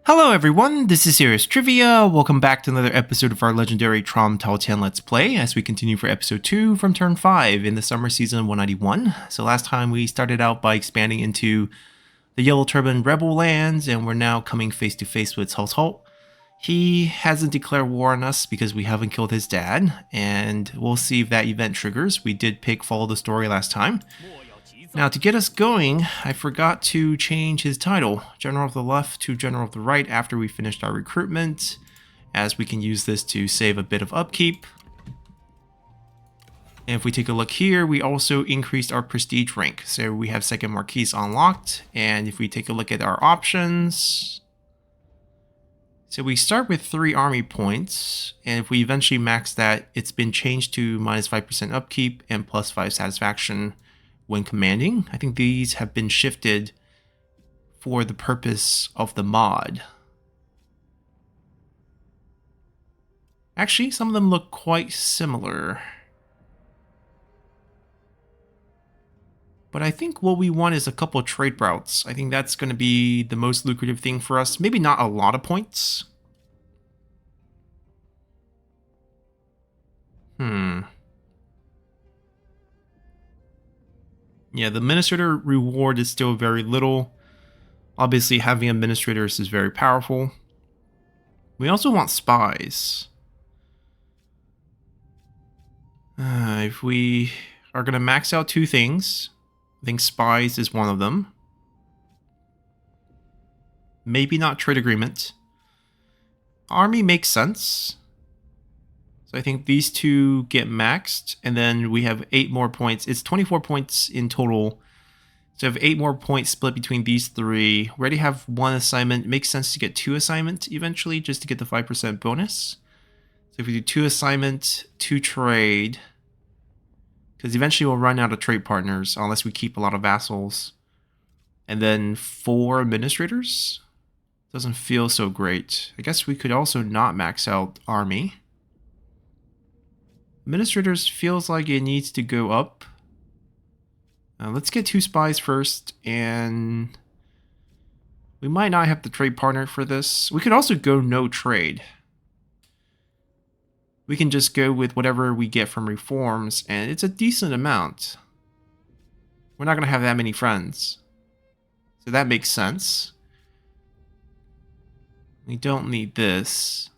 Hello everyone, this is Serious Trivia. Welcome back to another episode of our legendary TROM Tao Qian Let's Play as we continue for episode 2 from turn 5 in the summer season 191. So last time we started out by expanding into the Yellow Turban Rebel lands, and we're now coming face to face with Cao Cao. He hasn't declared war on us because we haven't killed his dad, and we'll see if that event triggers. We did pick Follow the Story last time. Now, to get us going, I forgot to change his title, General of the Left to General of the Right, after we finished our recruitment, as we can use this to save a bit of upkeep. And if we take a look here, we also increased our prestige rank. So we have second Marquise unlocked, and if we take a look at our options, so we start with 3 army points, and if we eventually max that, it's been changed to minus 5% upkeep and plus 5 satisfaction when commanding. I think these have been shifted for the purpose of the mod. Actually, some of them look quite similar. But I think what we want is a couple of trade routes. I think that's going to be the most lucrative thing for us. Maybe not a lot of points. Yeah, the administrator reward is still very little. Obviously, having administrators is very powerful. We also want spies. If we are going to max out 2 things, I think spies is one of them. Maybe not trade agreement. Army makes sense. So I think these 2 get maxed, and then we have 8 more points. It's 24 points in total. So I have 8 more points split between these 3. We already have 1 assignment. It makes sense to get 2 assignment eventually, just to get the 5% bonus. So if we do 2 assignment, 2 trade, because eventually we'll run out of trade partners unless we keep a lot of vassals. And then 4 administrators. Doesn't feel so great. I guess we could also not max out army. Administrators feels like it needs to go up. Let's get 2 spies first, and we might not have the trade partner for this. We could also go no trade. We can just go with whatever we get from reforms, and it's a decent amount. We're not going to have that many friends, so that makes sense. We don't need this.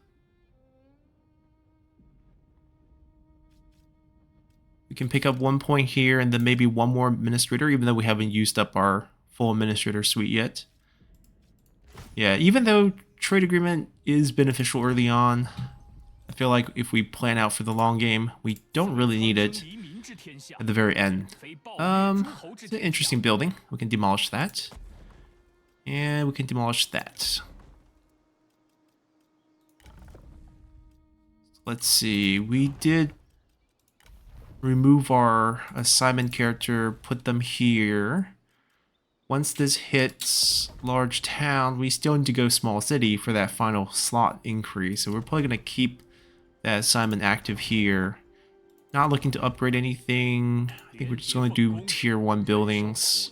We can pick up 1 point here and then maybe 1 more administrator, even though we haven't used up our full administrator suite yet. Yeah, even though trade agreement is beneficial early on, I feel like if we plan out for the long game, we don't really need it at the very end. It's an interesting building. We can demolish that. And we can demolish that. Let's see, we did remove our assignment character, put them here. Once this hits large town, we still need to go small city for that final slot increase. So we're probably going to keep that assignment active here. Not looking to upgrade anything. I think we're just going to do tier 1 buildings.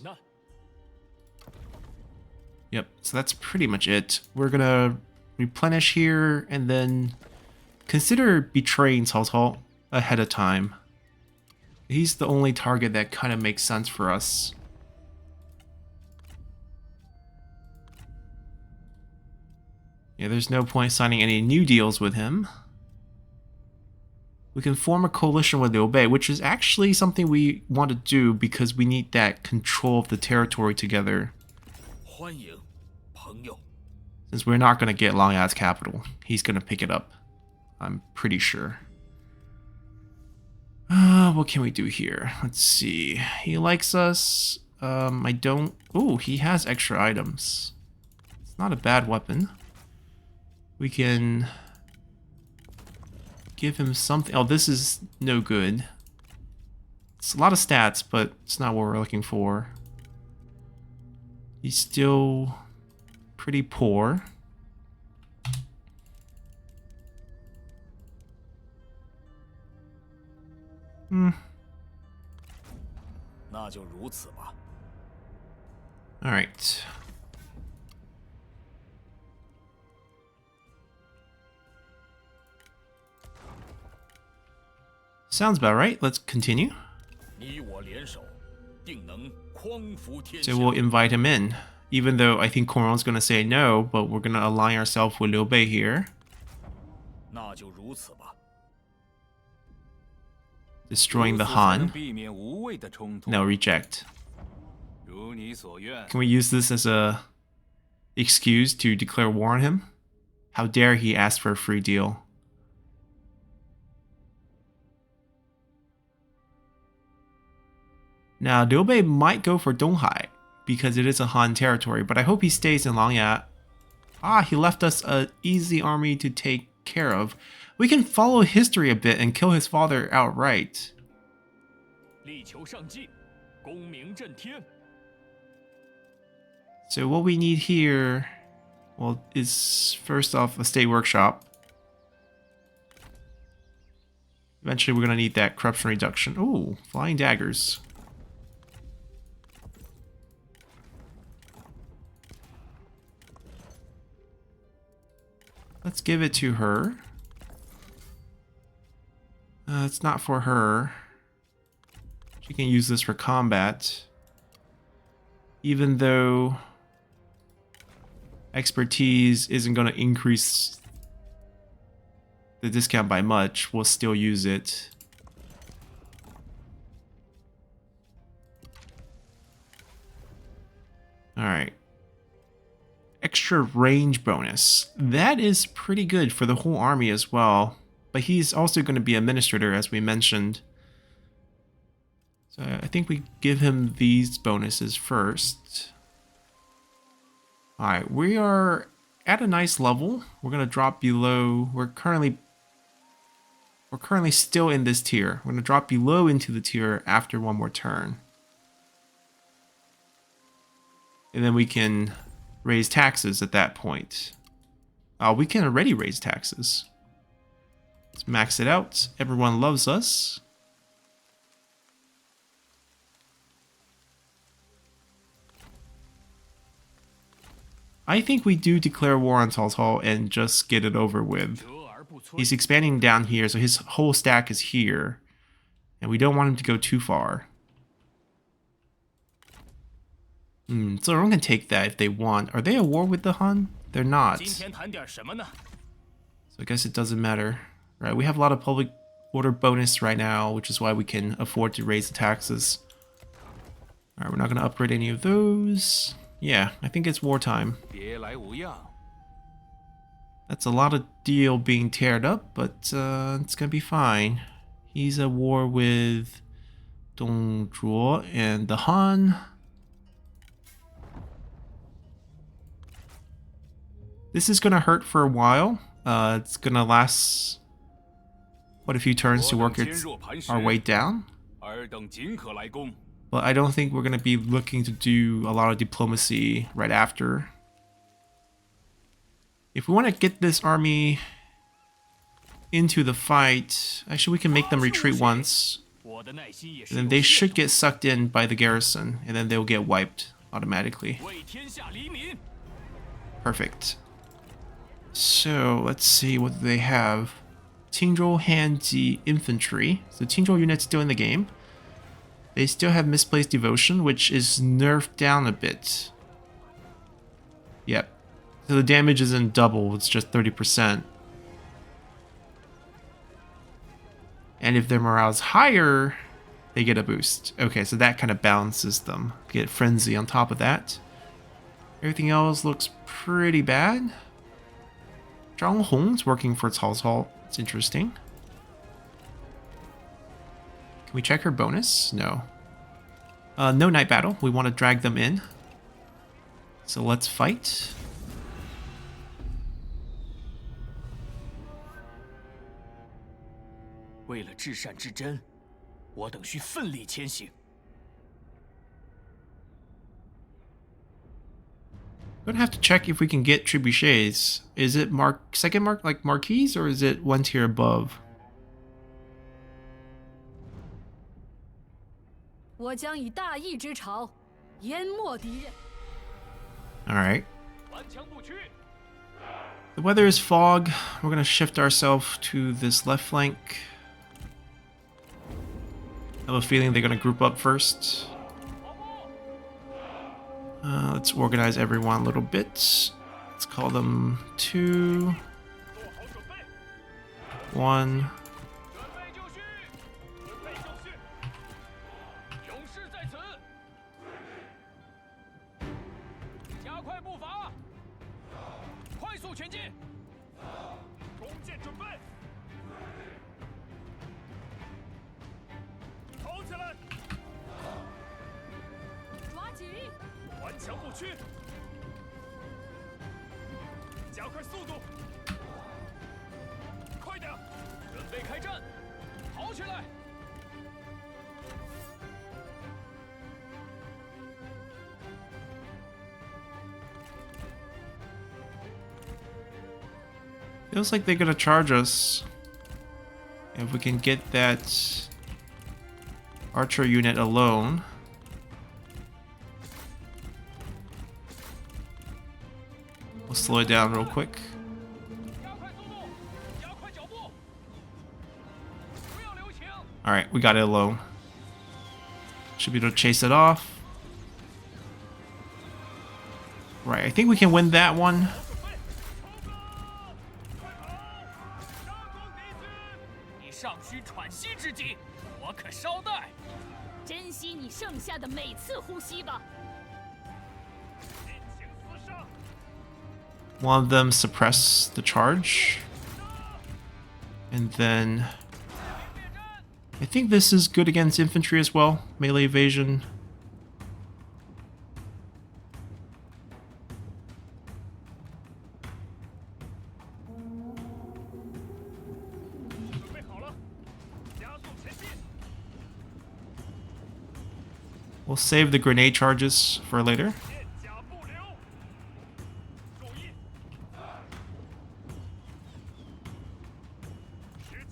Yep, so that's pretty much it. We're going to replenish here and then consider betraying Cao Cao ahead of time. He's the only target that kind of makes sense for us. Yeah, there's no point signing any new deals with him. We can form a coalition with Liu Bei, which is actually something we want to do because we need that control of the territory together. Since we're not going to get Long Yat's capital, he's going to pick it up. I'm pretty sure. What can we do here? Let's see. He likes us. I don't... Oh, he has extra items. It's not a bad weapon. We can give him something. Oh, this is no good. It's a lot of stats, but it's not what we're looking for. He's still pretty poor. Alright. Sounds about right. Let's continue. So we'll invite him in. Even though I think Cornwall's going to say no, but we're going to align ourselves with Liu Bei here. Destroying the Han. No, reject. Can we use this as a excuse to declare war on him? How dare he ask for a free deal? Now, Liu Bei might go for Donghai because it is a Han territory, but I hope he stays in Langya. Ah, he left us an easy army to take care of. We can follow history a bit and kill his father outright. So what we need here, well, is first off a state workshop. Eventually we're going to need that corruption reduction. Ooh, flying daggers. Let's give it to her. It's not for her. She can use this for combat. Even though expertise isn't going to increase the discount by much, we'll still use it. Alright. Extra range bonus. That is pretty good for the whole army as well. But he's also going to be administrator, as we mentioned. So I think we give him these bonuses first. Alright, we are at a nice level. We're going to drop below. We're currently still in this tier. We're going to drop below into the tier after one more turn. And then we can raise taxes at that point. We can already raise taxes. Let's max it out. Everyone loves us. I think we do declare war on Cao Cao and just get it over with. He's expanding down here, so his whole stack is here. And we don't want him to go too far. So everyone can take that if they want. Are they at war with the Han? They're not. So I guess it doesn't matter. Right, we have a lot of public order bonus right now, which is why we can afford to raise the taxes. Alright, we're not going to upgrade any of those. Yeah, I think it's wartime. That's a lot of deal being teared up, but it's going to be fine. He's at war with Dongzhuo and the Han. This is going to hurt for a while. It's going to last quite a few turns to work our way down. But I don't think we're going to be looking to do a lot of diplomacy right after. If we want to get this army into the fight, actually we can make them retreat once. And then they should get sucked in by the garrison, and then they'll get wiped automatically. Perfect. So let's see what they have. Qingzhou Hanji Infantry. So Qingzhou unit's still in the game. They still have Misplaced Devotion, which is nerfed down a bit. Yep. So the damage isn't double, it's just 30%. And if their morale's higher, they get a boost. Okay, so that kind of balances them. Get Frenzy on top of that. Everything else looks pretty bad. Zhang Hong's working for Cao Cao. It's interesting. Can we check her bonus? No. No night battle. We want to drag them in. So let's fight. We're gonna have to check if we can get trebuchets. Is it second mark like marquis, or is it one tier above? Alright. The weather is fog. We're gonna shift ourselves to this left flank. I have a feeling they're gonna group up first. Let's organize everyone a little bit. Let's call them 2, 1. Feels like they're gonna charge us. If we can get that archer unit alone. We'll slow it down real quick. Alright, we got it alone. Should be able to chase it off. Right, I think we can win that one. One of them suppress the charge. And then I think this is good against infantry as well. Melee evasion. We'll save the grenade charges for later.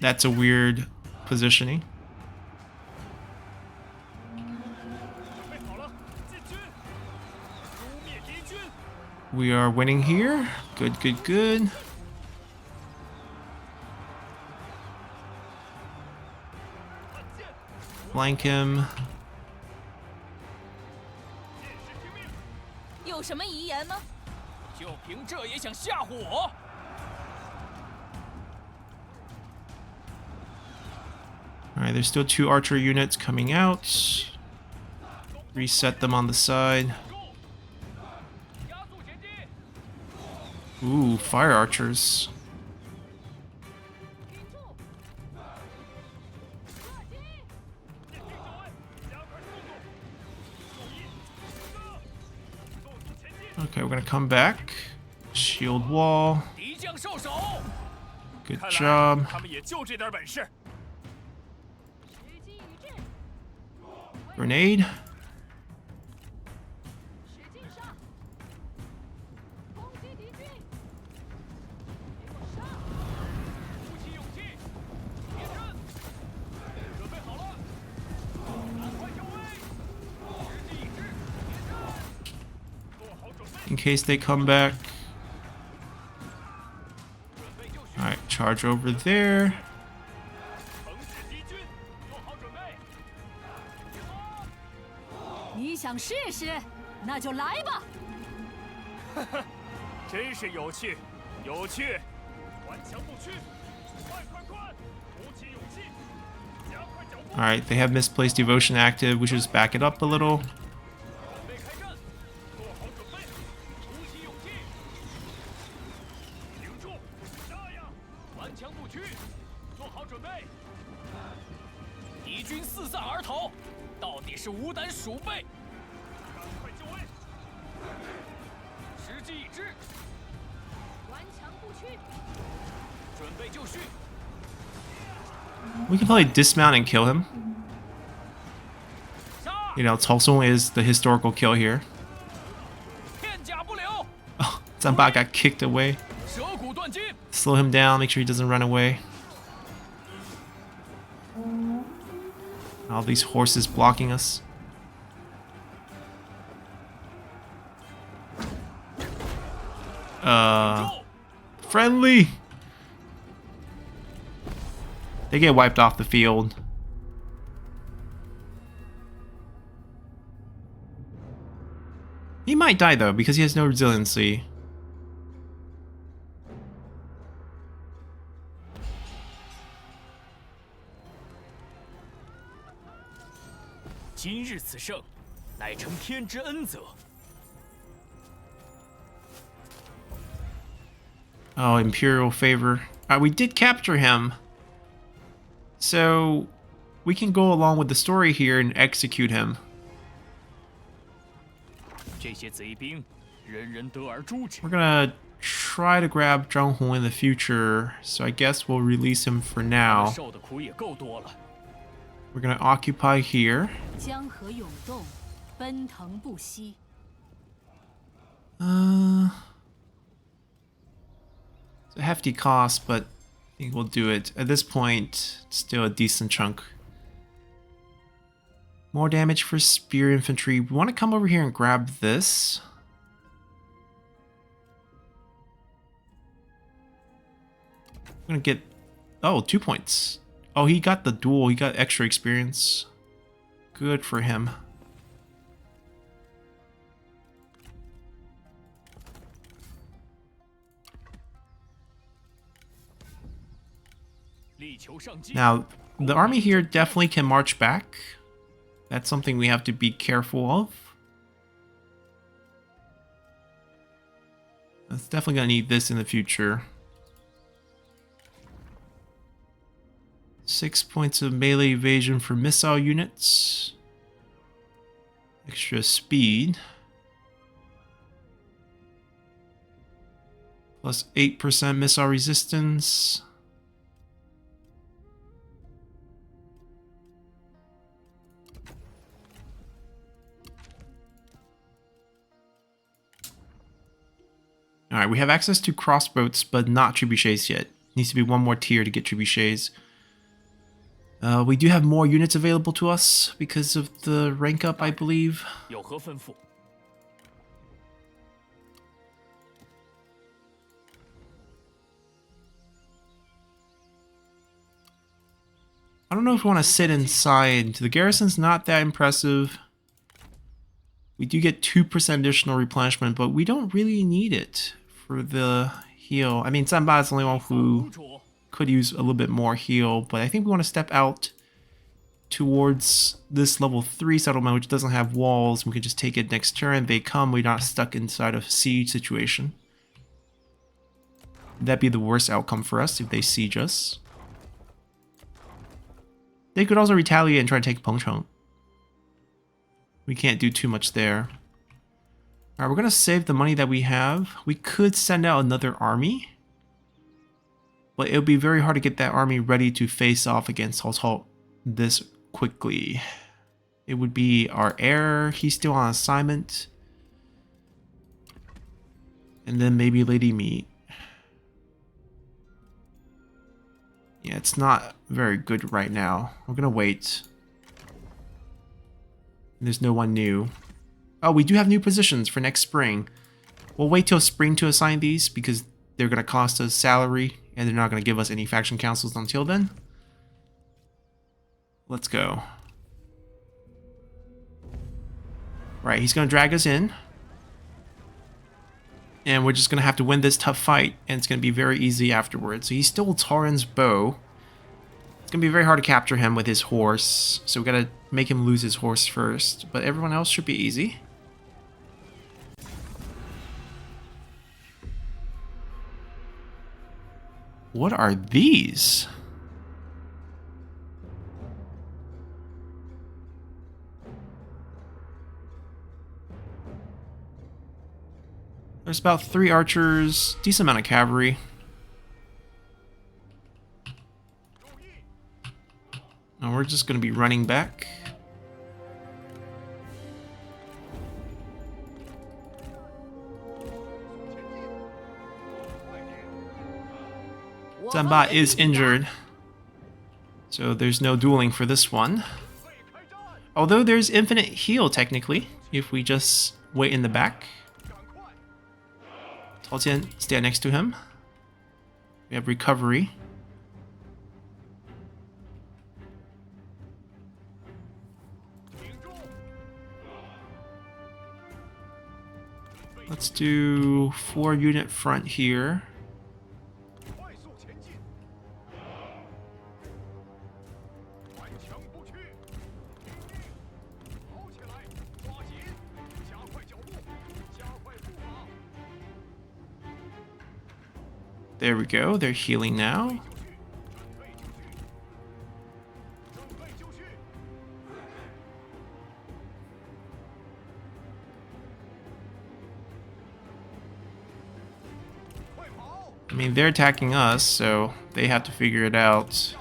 That's a weird positioning. We are winning here. Good, good, good. Flank him. Alright, there's still 2 archer units coming out. Reset them on the side. Ooh, fire archers. Okay, we're gonna come back. Shield wall. Good job. Grenade. In case they come back. Alright, charge over there. Alright, they have misplaced devotion active. We should just back it up a little. We can probably dismount and kill him. You know, Tao Qian is the historical kill here. Oh, Zanba got kicked away. Slow him down, make sure he doesn't run away. All these horses blocking us. Friendly! They get wiped off the field. He might die though, because he has no resiliency. 今日此胜，乃承天之恩泽。 Oh, Imperial favor. We did capture him. So we can go along with the story here and execute him. 这些贼兵，人人得而诛之。 We're gonna try to grab Zhang Hong in the future, so I guess we'll release him for now. 受的苦也够多了。 We're gonna occupy here. 江河涌动，奔腾不息。 It's a hefty cost, but I think we'll do it. At this point, it's still a decent chunk. More damage for spear infantry. We want to come over here and grab this. I'm gonna get... Oh, 2 points. Oh, he got the duel. He got extra experience. Good for him. Now, the army here definitely can march back. That's something we have to be careful of. That's definitely gonna need this in the future. 6 points of melee evasion for missile units. Extra speed. Plus 8% missile resistance. Alright, we have access to crossbows, but not trebuchets yet. Needs to be one more tier to get trebuchets. We do have more units available to us because of the rank up, I believe. 有何吩咐？ I don't know if we want to sit inside. The garrison's not that impressive. We do get 2% additional replenishment, but we don't really need it for the heal. I mean, Zanba is the only one who could use a little bit more heal, but I think we want to step out towards this level 3 settlement, which doesn't have walls. We can just take it next turn. They come, we're not stuck inside a siege situation. That'd be the worst outcome for us if they siege us. They could also retaliate and try to take Pengcheng. We can't do too much there. Alright, we're going to save the money that we have. We could send out another army. But it would be very hard to get that army ready to face off against Cao Cao this quickly. It would be our heir. He's still on assignment. And then maybe Lady Mi. Yeah, it's not very good right now. We're gonna wait. There's no one new. Oh, we do have new positions for next spring. We'll wait till spring to assign these because they're gonna cost us salary and they're not gonna give us any faction councils until then. Let's go. Right, he's gonna drag us in. And we're just going to have to win this tough fight, and it's going to be very easy afterwards. So he stole Tauren's bow. It's going to be very hard to capture him with his horse, so we got to make him lose his horse first. But everyone else should be easy. What are these? There's about 3 archers, decent amount of cavalry. And we're just going to be running back. Zanba is injured, so there's no dueling for this one. Although there's infinite heal technically, if we just wait in the back. Tao Qian, stand next to him. We have recovery. Let's do 4-unit front here. There we go, they're healing now. I mean, they're attacking us, so they have to figure it out.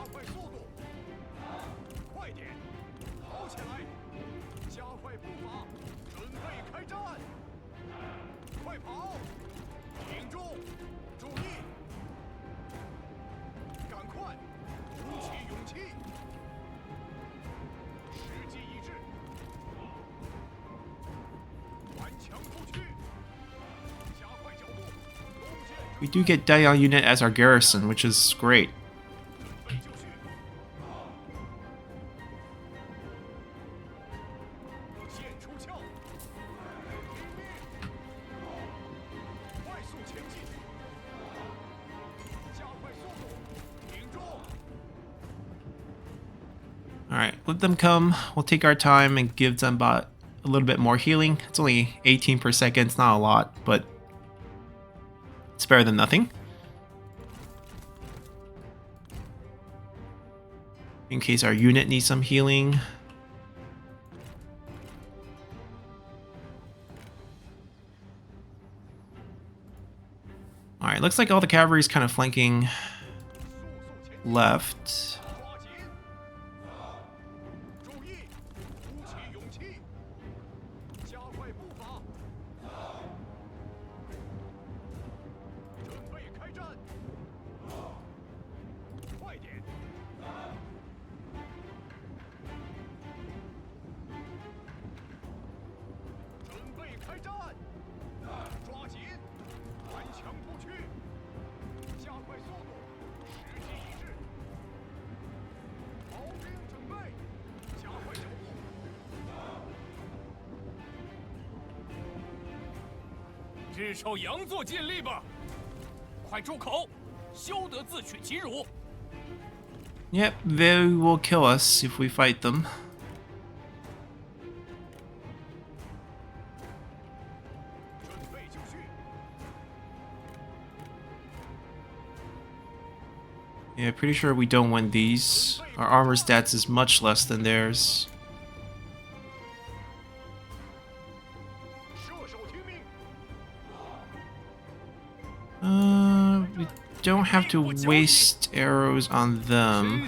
We do get Daiyang unit as our garrison, which is great. Alright, let them come. We'll take our time and give them about a little bit more healing. It's only 18 per second, it's not a lot, but it's better than nothing. In case our unit needs some healing. Alright, looks like all the cavalry is kind of flanking left. Yep, they will kill us if we fight them. Yeah, pretty sure we don't win these. Our armor stats is much less than theirs. We don't have to waste arrows on them.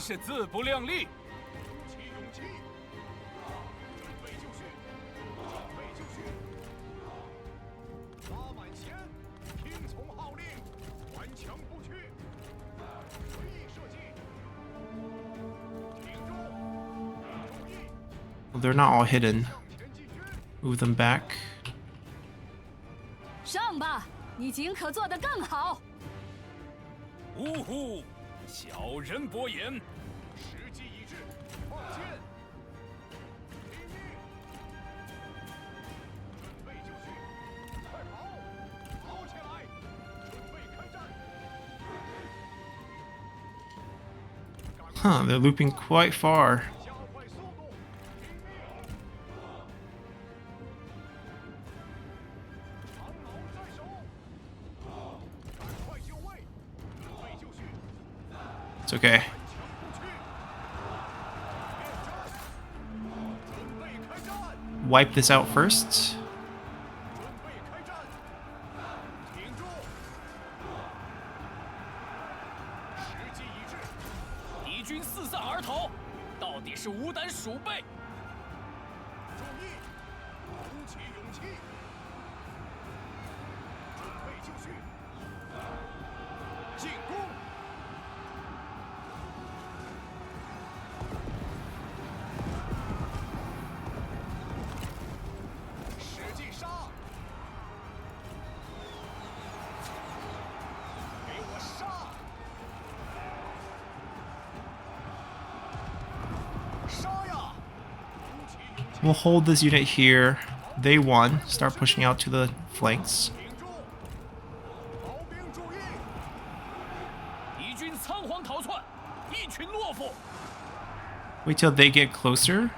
Well, they're not all hidden. Move them back. 上吧，你尽可做得更好。呜呼，小人伯言。时机已至，放箭。准备就绪，快跑，跑起来，准备开战。Huh, they're looping quite far. It's okay. Wipe this out first. We'll hold this unit here. they won. Start pushing out to the flanks. 毛兵注意！敌军仓皇逃窜，一群懦夫。 Wait till they get closer.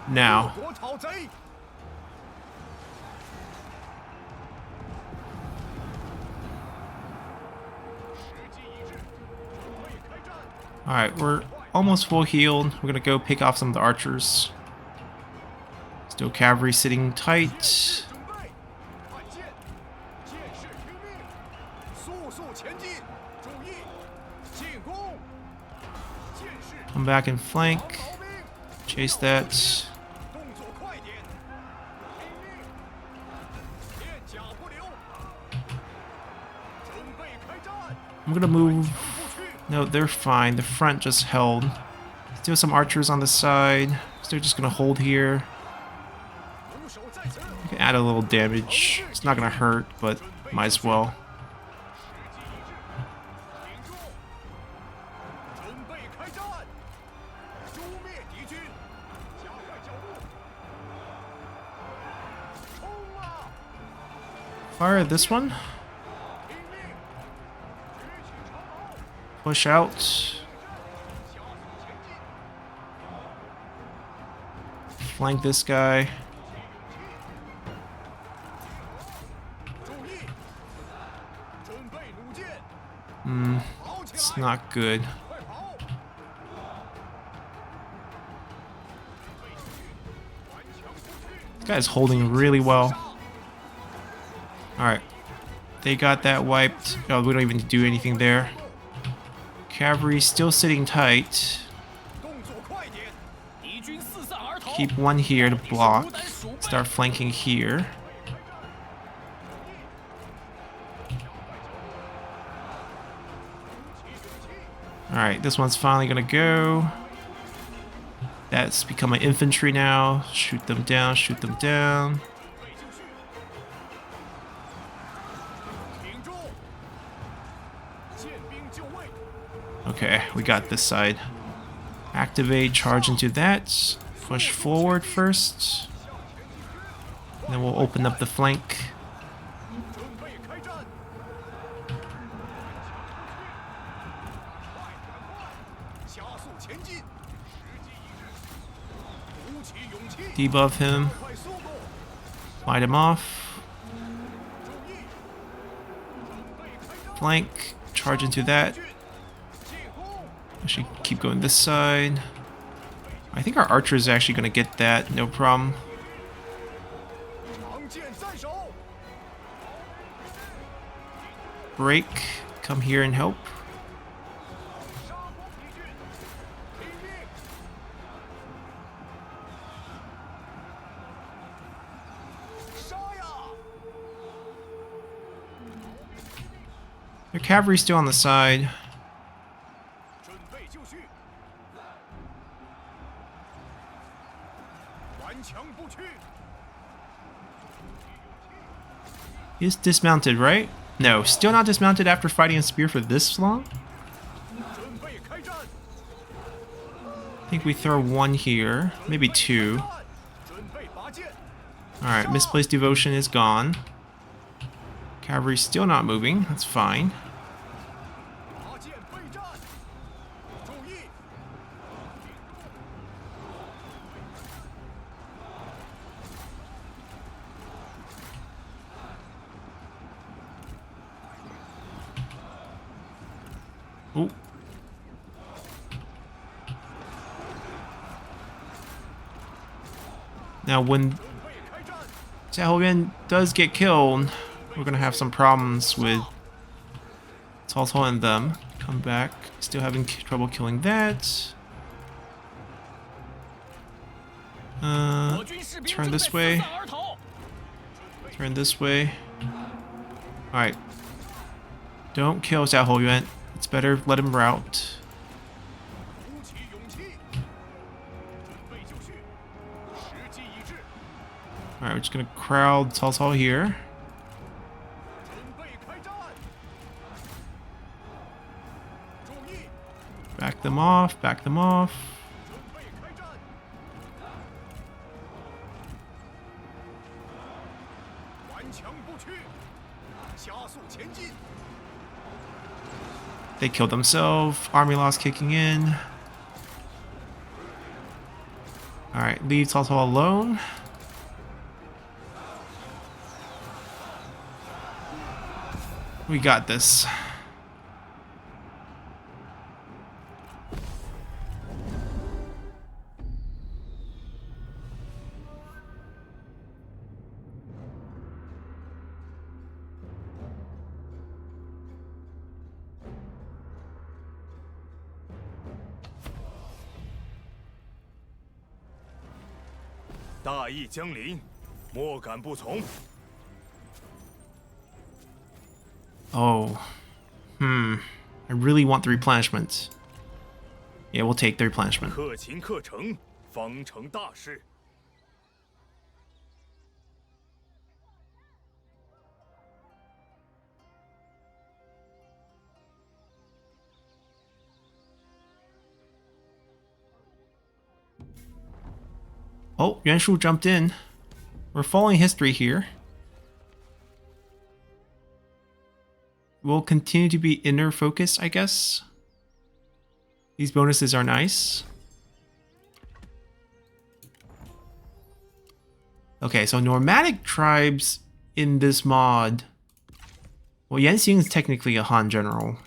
Now. 国讨贼！ Alright, we're almost full healed. We're gonna go pick off some of the archers. Still cavalry sitting tight. 准备，看剑，剑士听命，速速前进，注意，进攻！剑士， Come back and flank. 毛兵， Chase that. 动作快点，听命，片甲不留，准备开战， I'm gonna move. 不去， No, they're fine. The front just held. Still some archers on the side. So they're just gonna hold here. 固守在此。 We can add a little damage. It's not gonna hurt, but might as well. 挺住！准备开战！诛灭敌军！加快脚步！冲啊！ Fire at this one. 听命！举起长矛！ Push out. 加速前进！ Flank this guy. 注意！准备弩箭！ 跑起 It's 来！ not good. 快跑！顽强不屈！ This guy's holding really well. Alright. They got that wiped. Oh, we don't even do anything there. Cavalry still sitting tight. 动作快点！敌军四散而逃！ Keep one here to block. Start flanking here. Alright, this one's finally gonna go. That's become an infantry now. Shoot them down, shoot them down. 挺住！剑兵就位！ Okay, we got this side. Activate, charge into that. Push forward first. And then we'll open up the flank. 准备开战！加速前进！时机已至，鼓起勇气！ Debuff him. 快速度！ Fight him off. 注意！准备开战！ Flank. Charge into that. 进攻！ Actually, keep going this side. I think our archer is actually going to get that. No problem. 长剑在手！ Break. Come here and help. 杀光敌军！听命！杀呀！ Their cavalry's still on the side. 准备就绪！顽强不屈！ He's dismounted, right? No, still not dismounted after fighting a spear for this long? 准备开战！ I think we throw one here. Maybe two. 准备拔剑！ Alright, misplaced devotion is gone. Cavalry's still not moving. That's fine. 拔剑备战！注意！ Ooh. Now, when 准备开战！ Tao Qian does get killed, we're gonna have some problems with Cao Cao and them. Come back. Still having trouble killing that. 国军士兵 turn 正在 this 四 way. 散而逃！ Turn this way. Alright. Don't kill Tao Qian. It's better let him rout. 鼓起勇气！准备就绪！时机已至！ Alright, we're just gonna crowd Cao Cao here. 准备开战！ them off, back them off. 准备开战。顽强不屈，加速前进。 They killed themselves. Army loss kicking in. Alright, leave Tao Qian alone. We got this. "大义将临，莫敢不从。 Oh. I really want the replenishment. Yeah, we'll take the replenishment. 克勤克诚，方成大事。 Oh, Yuan Shu jumped in. We're following history here. We'll continue to be inner focused, I guess. These bonuses are nice. Okay, so nomadic tribes in this mod. Well, Yanxing is technically a Han general,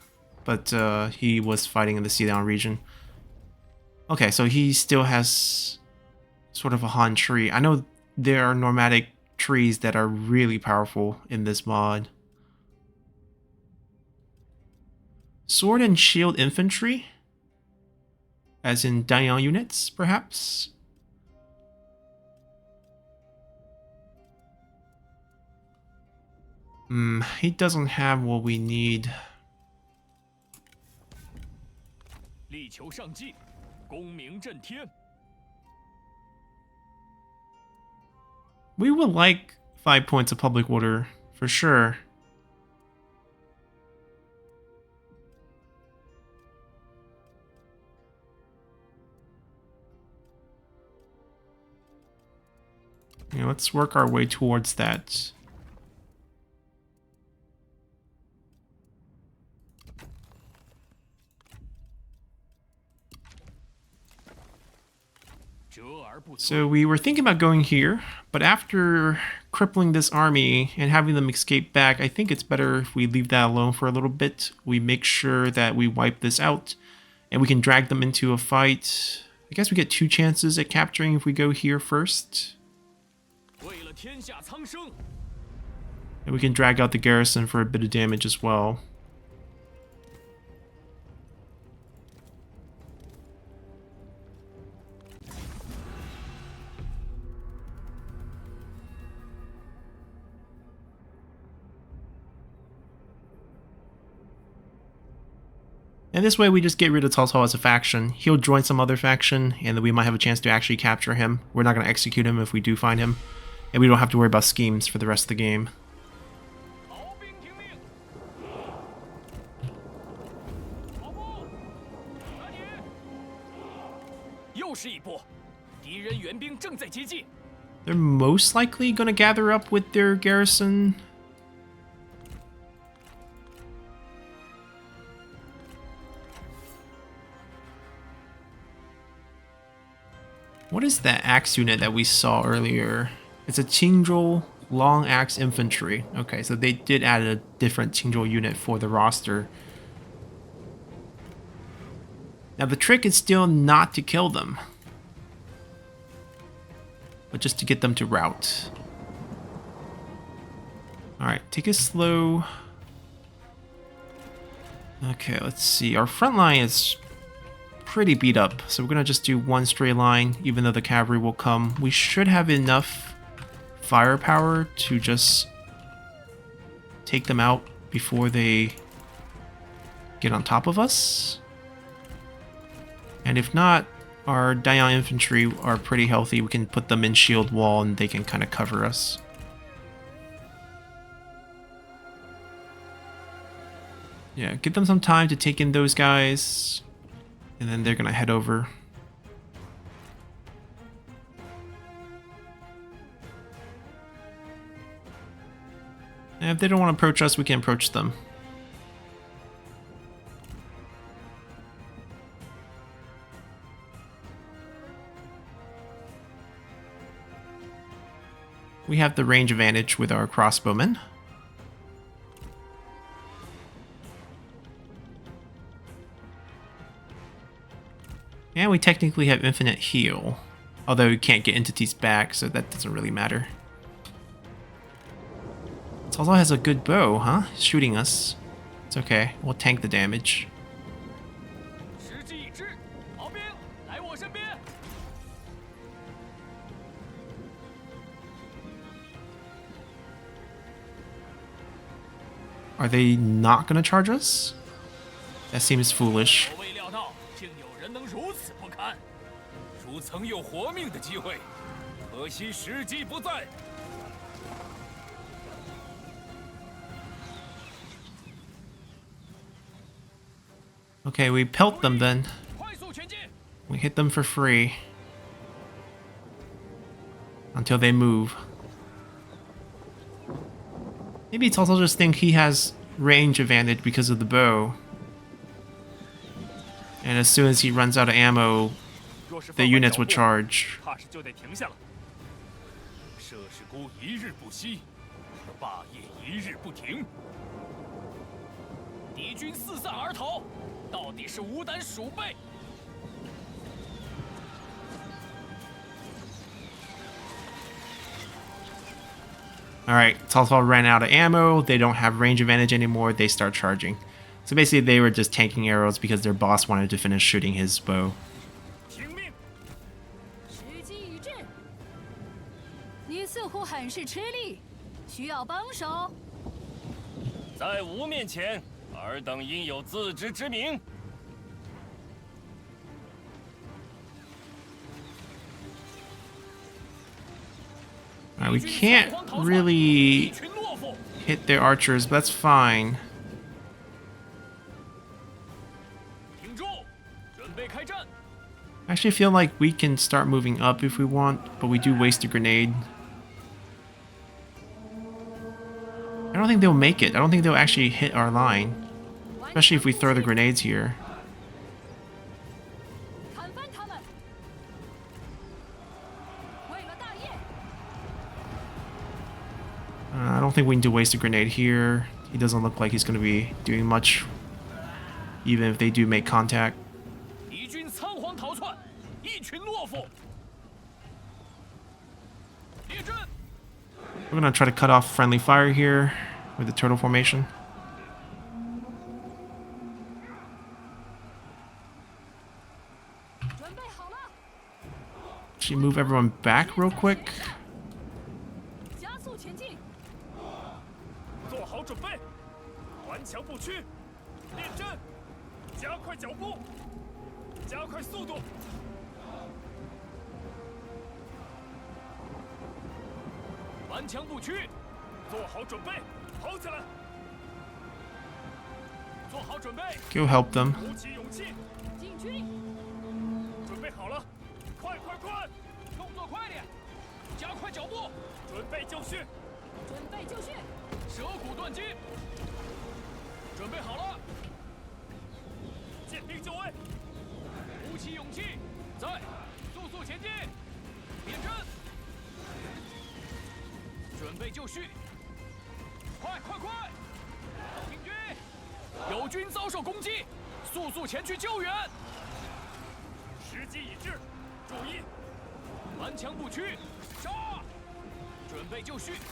but he was fighting in the Xiliang region. Okay, so he still has sort of a Han tree. I know there are nomadic trees that are really powerful in this mod. Sword and shield infantry? As in Danyang units, perhaps? He doesn't have what we need. 力求上进，功名震天。 We would like 5 points of public order, for sure. Yeah, let's work our way towards that. So we were thinking about going here, but after crippling this army and having them escape back, I think it's better if we leave that alone for a little bit. We make sure that we wipe this out, and we can drag them into a fight. I guess we get 2 chances at capturing if we go here first. And we can drag out the garrison for a bit of damage as well. And this way we just get rid of Tao Qian as a faction. He'll join some other faction, and then we might have a chance to actually capture him. We're not going to execute him if we do find him. And we don't have to worry about schemes for the rest of the game. They're most likely going to gather up with their garrison. What is that axe unit that we saw earlier? It's a Qingzhou long axe infantry. Okay, so they did add a different Qingzhou unit for the roster. Now the trick is still not to kill them, but just to get them to rout. Alright, take it slow. Okay, let's see. Our front line is pretty beat up, so we're gonna just do one straight line, even though the cavalry will come. We should have enough firepower to just take them out before they get on top of us. And if not, our Danyang infantry are pretty healthy. We can put them in shield wall and they can kind of cover us. Yeah, give them some time to take in those guys. And then they're gonna head over. And if they don't want to approach us, we can approach them. We have the range advantage with our crossbowmen. And we technically have infinite heal. Although we can't get entities back, so that doesn't really matter. It also has a good bow, huh? Shooting us. It's okay. We'll tank the damage. Are they not gonna charge us? That seems foolish. Okay, we pelt them then. We hit them for free. Until they move. Maybe it's also just think he has range advantage because of the bow. And as soon as he runs out of ammo, the units will charge. Alright, Cao Cao ran out of ammo, they don't have range advantage anymore, they start charging. So basically they were just tanking arrows because their boss wanted to finish shooting his bow. Alright, we can't really hit their archers, but that's fine. I actually feel like we can start moving up if we want, but we do waste a grenade. I don't think they'll make it. I don't think they'll actually hit our line. Especially if we throw the grenades here. I don't think we need to waste a grenade here. He doesn't look like he's going to be doing much, even if they do make contact. We're going to try to cut off friendly fire here with the turtle formation. Actually, move everyone back real quick. Go help them.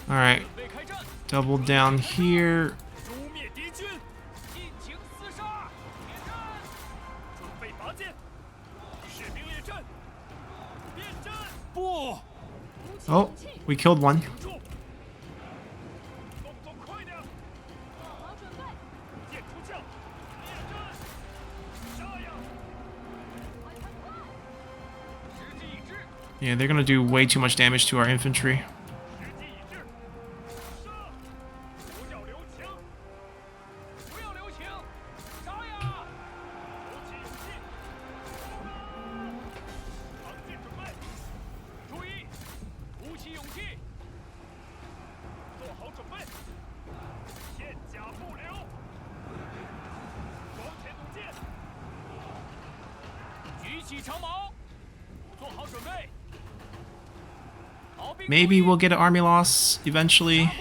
Alright, double down here. Oh, we killed one. Yeah, they're gonna do way too much damage to our infantry. Maybe we'll get an army loss eventually.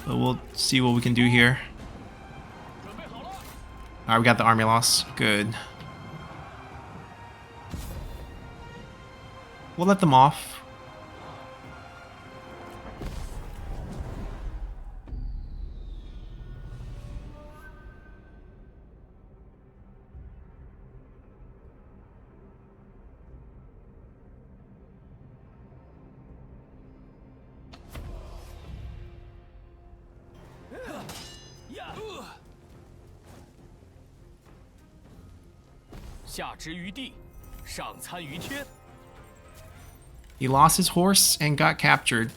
But we'll see what we can do here. Alright, we got the army loss. Good. We'll let them off. He lost his horse and got captured.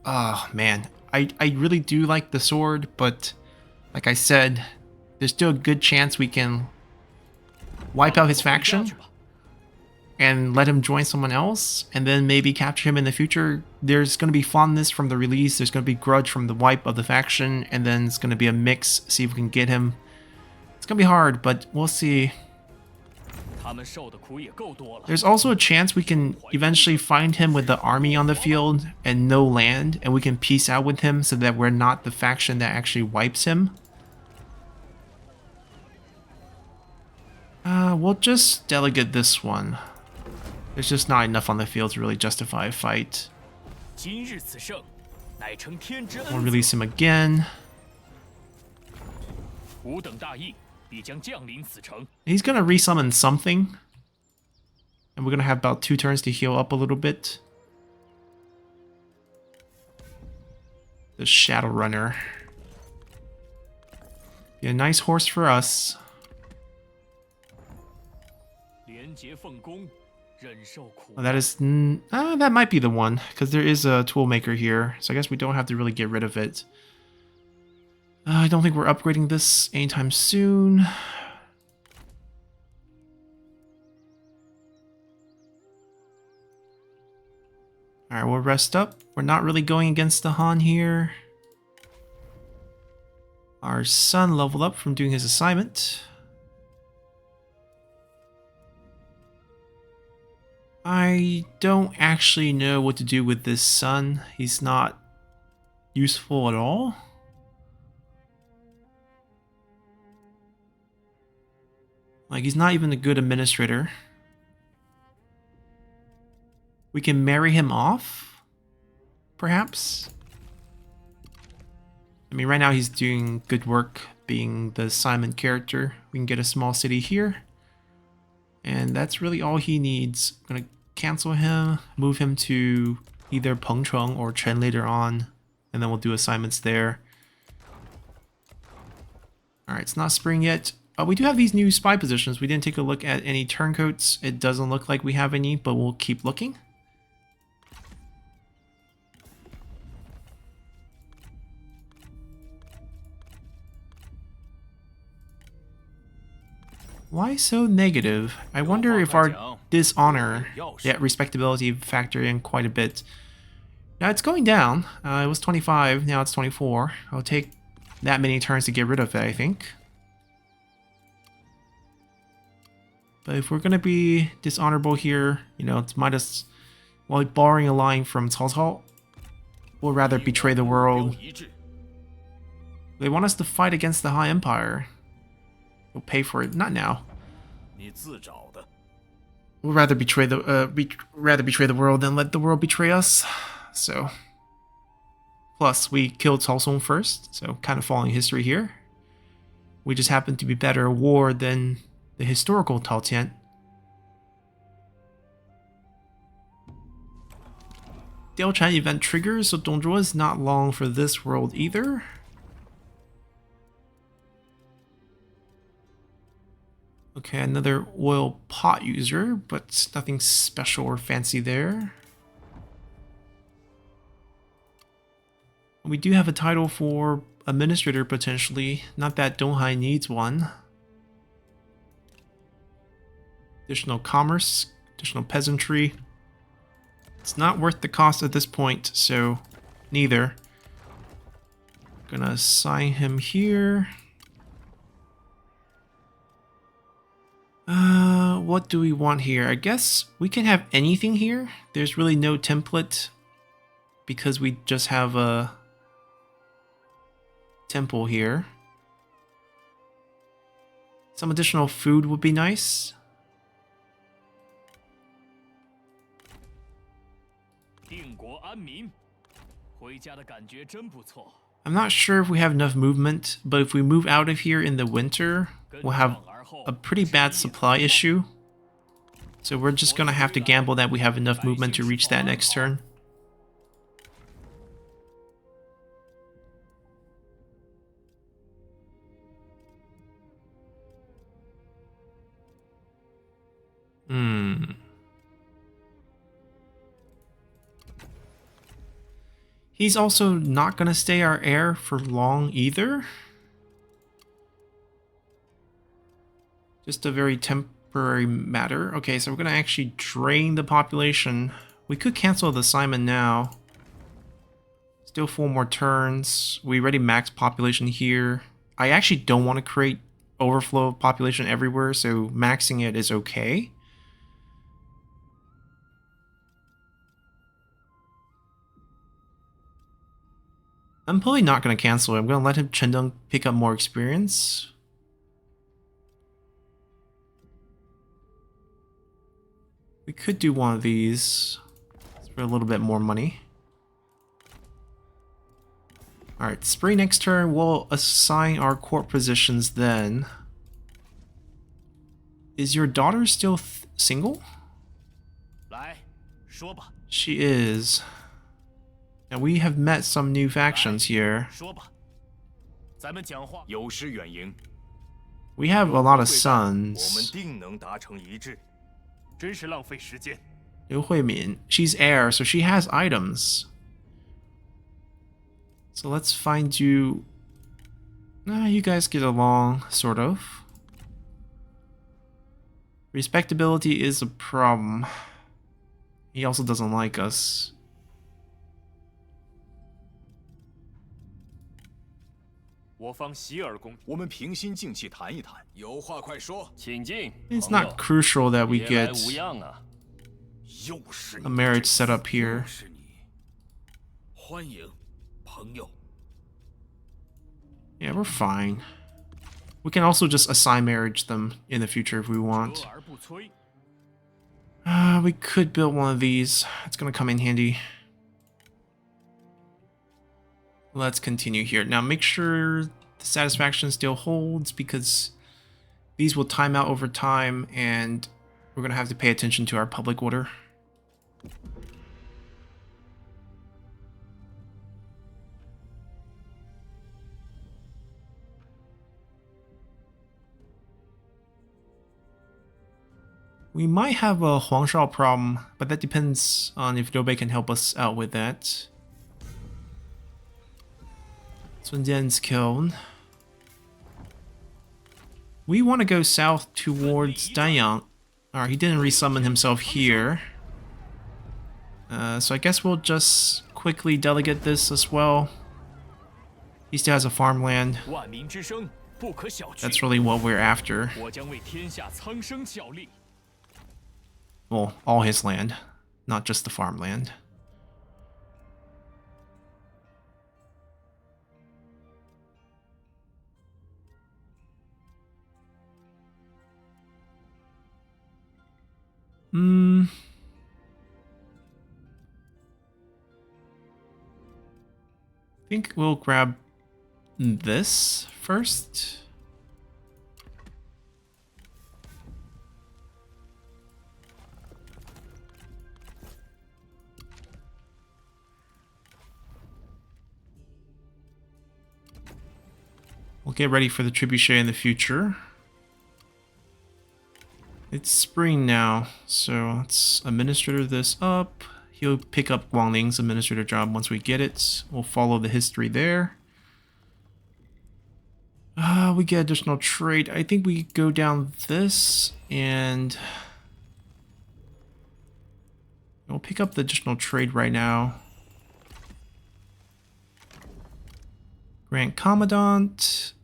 Oh, man. I really do like the sword, but like I said, there's still a good chance we can wipe out his faction and let him join someone else, and then maybe capture him in the future. There's going to be fondness from the release, there's going to be grudge from the wipe of the faction, and then it's going to be a mix, see if we can get him. It's going to be hard, but we'll see. There's also a chance we can eventually find him with the army on the field and no land, and we can peace out with him so that we're not the faction that actually wipes him. We'll just delegate this one. There's just not enough on the field to really justify a fight. We'll release him again. He's gonna resummon something. And we're gonna have about 2 turns to heal up a little bit. The Shadow Runner. Be a nice horse for us. Well, that is... that might be the one, because there is a toolmaker here. So I guess we don't have to really get rid of it. I don't think we're upgrading this anytime soon. Alright, we'll rest up. We're not really going against the Han here. Our son leveled up from doing his assignment. I don't actually know what to do with this son. He's not useful at all. Like, he's not even a good administrator. We can marry him off, perhaps. I mean, right now he's doing good work being the assignment character. We can get a small city here. And that's really all he needs. I'm gonna cancel him, move him to either Pengcheng or Chen later on, and then we'll do assignments there. Alright, it's not spring yet. We do have these new spy positions. We didn't take a look at any turncoats. It doesn't look like we have any, but we'll keep looking. Why so negative? I wonder if our dishonor, yeah, respectability factor in quite a bit. Now it's going down. It was 25, now it's 24. I'll take that many turns to get rid of it, I think. But if we're going to be dishonorable here, you know, it's might as well, borrowing a line from Cao Cao, we'll rather betray the world. They want us to fight against the High Empire. We'll pay for it. Not now. We'll rather betray the world than let the world betray us. So, plus we killed Cao Song first, so kind of following history here. We just happen to be better at war than the historical Tao Qian. Diaochan event triggers, so Dongzhuo is not long for this world either. Okay, another oil pot user, but nothing special or fancy there. We do have a title for administrator potentially, not that Donghai needs one. Additional commerce, additional peasantry. It's not worth the cost at this point, so neither. Gonna assign him here. What do we want here? I guess we can have anything here. There's really no template because we just have a temple here. Some additional food would be nice. 定国安民，回家的感觉真不错。 I'm not sure if we have enough movement, but if we move out of here in the winter, we'll have a pretty bad supply issue. So we're just gonna have to gamble that we have enough movement to reach that next turn. He's also not gonna stay our heir for long either. Just a very temporary matter. Okay, so we're gonna actually drain the population. We could cancel the assignment now. Still 4 more turns. We already maxed population here. I actually don't want to create overflow of population everywhere, so maxing it is okay. I'm probably not going to cancel it. I'm going to let him Chendong pick up more experience. We could do one of these for a little bit more money. Alright, spring next turn. We'll assign our court positions then. Is your daughter still single? 来，说吧， She is. And we have met some new factions here. 说吧，咱们讲话。有失远迎， We have a lot of 我们 sons. 定能达成一致。 真是浪费时间。 Liu Huimin. She's heir, so she has items. So let's find you... you guys get along, sort of. Respectability is a problem. He also doesn't like us. 我方洗耳恭，我们平心静气谈一谈，有话快说。请进。 It's 朋友 not crucial that we 别来 get 无恙啊。 又是 a marriage set up here. 又是你，欢迎，朋友。 Yeah, we're fine. We can also just assign marriage them in the future if we 和 want. 而不摧。 We could build one of these. It's gonna come in handy. Let's continue here. Now make sure the satisfaction still holds because these will time out over time and we're gonna have to pay attention to our public order. We might have a Huangshao problem, but that depends on if Doubei can help us out with that. Sun Jian's killed. We want to go south towards Danyang. Alright, he didn't resummon himself here. So I guess we'll just quickly delegate this as well. He still has a farmland. 万民之声不可小觑。 That's really what we're after. 我将为天下苍生效力。 Well, all his land, not just the farmland. I think we'll grab this first. We'll get ready for the trebuchet in the future. It's spring now, so let's administrator this up. He'll pick up Guangling's administrator job once we get it. We'll follow the history there. We get additional trade. I think we go down this and we'll pick up the additional trade right now. Grant Commandant.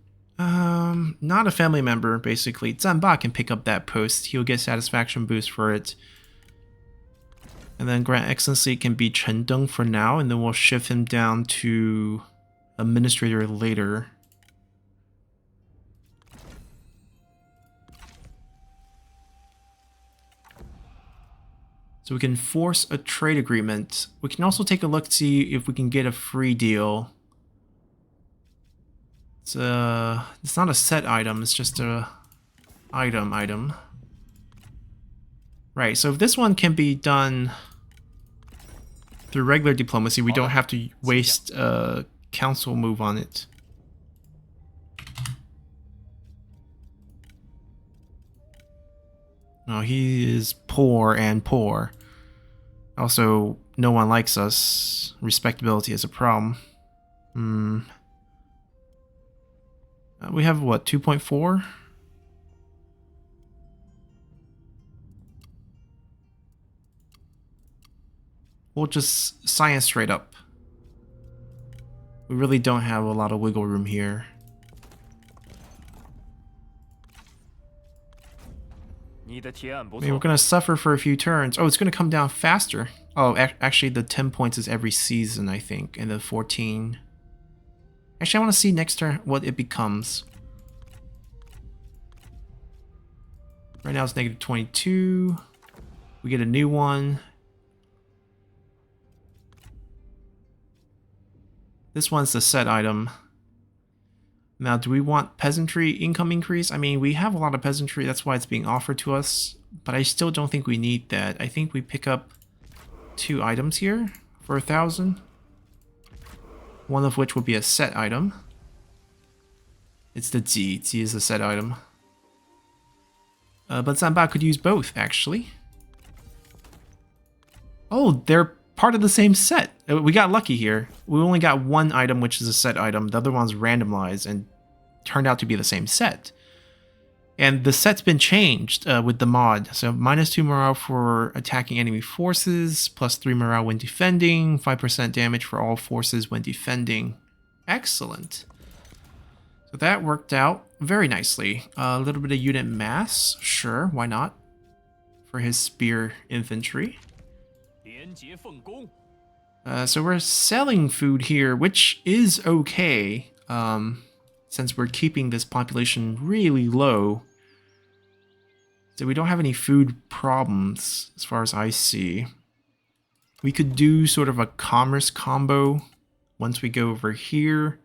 Not a family member, basically. Zanba can pick up that post. He'll get satisfaction boost for it. And then Grand Excellency can be Chen Deng for now, and then we'll shift him down to Administrator later. So we can force a trade agreement. We can also take a look to see if we can get a free deal. It's not a set item, it's just a item. Right, so if this one can be done through regular diplomacy, we don't have to waste a council move on it. No, he is poor and poor. Also, no one likes us. Respectability is a problem. We have what, 2.4? We'll just science straight up. We really don't have a lot of wiggle room here. I mean, we're gonna suffer for a few turns. Oh, it's gonna come down faster. Oh, actually the 10 points is every season, I think, and the 14. Actually, I want to see next turn what it becomes. Right now it's negative 22. We get a new one. This one's the set item. Now, do we want peasantry income increase? I mean, we have a lot of peasantry, that's why it's being offered to us, but I still don't think we need that. I think we pick up 2 items here for 1,000. One of which will be a set item. It's the Zi. Zi is a set item. But Zanba could use both, actually. Oh, they're part of the same set. We got lucky here. We only got one item, which is a set item. The other one's randomized and turned out to be the same set. And the set's been changed with the mod. So -2 morale for attacking enemy forces, +3 morale when defending, 5% damage for all forces when defending. Excellent. So that worked out very nicely. A little bit of unit mass, sure, why not? For his spear infantry. So we're selling food here, which is okay, since we're keeping this population really low. So we don't have any food problems, as far as I see. We could do sort of a commerce combo once we go over here.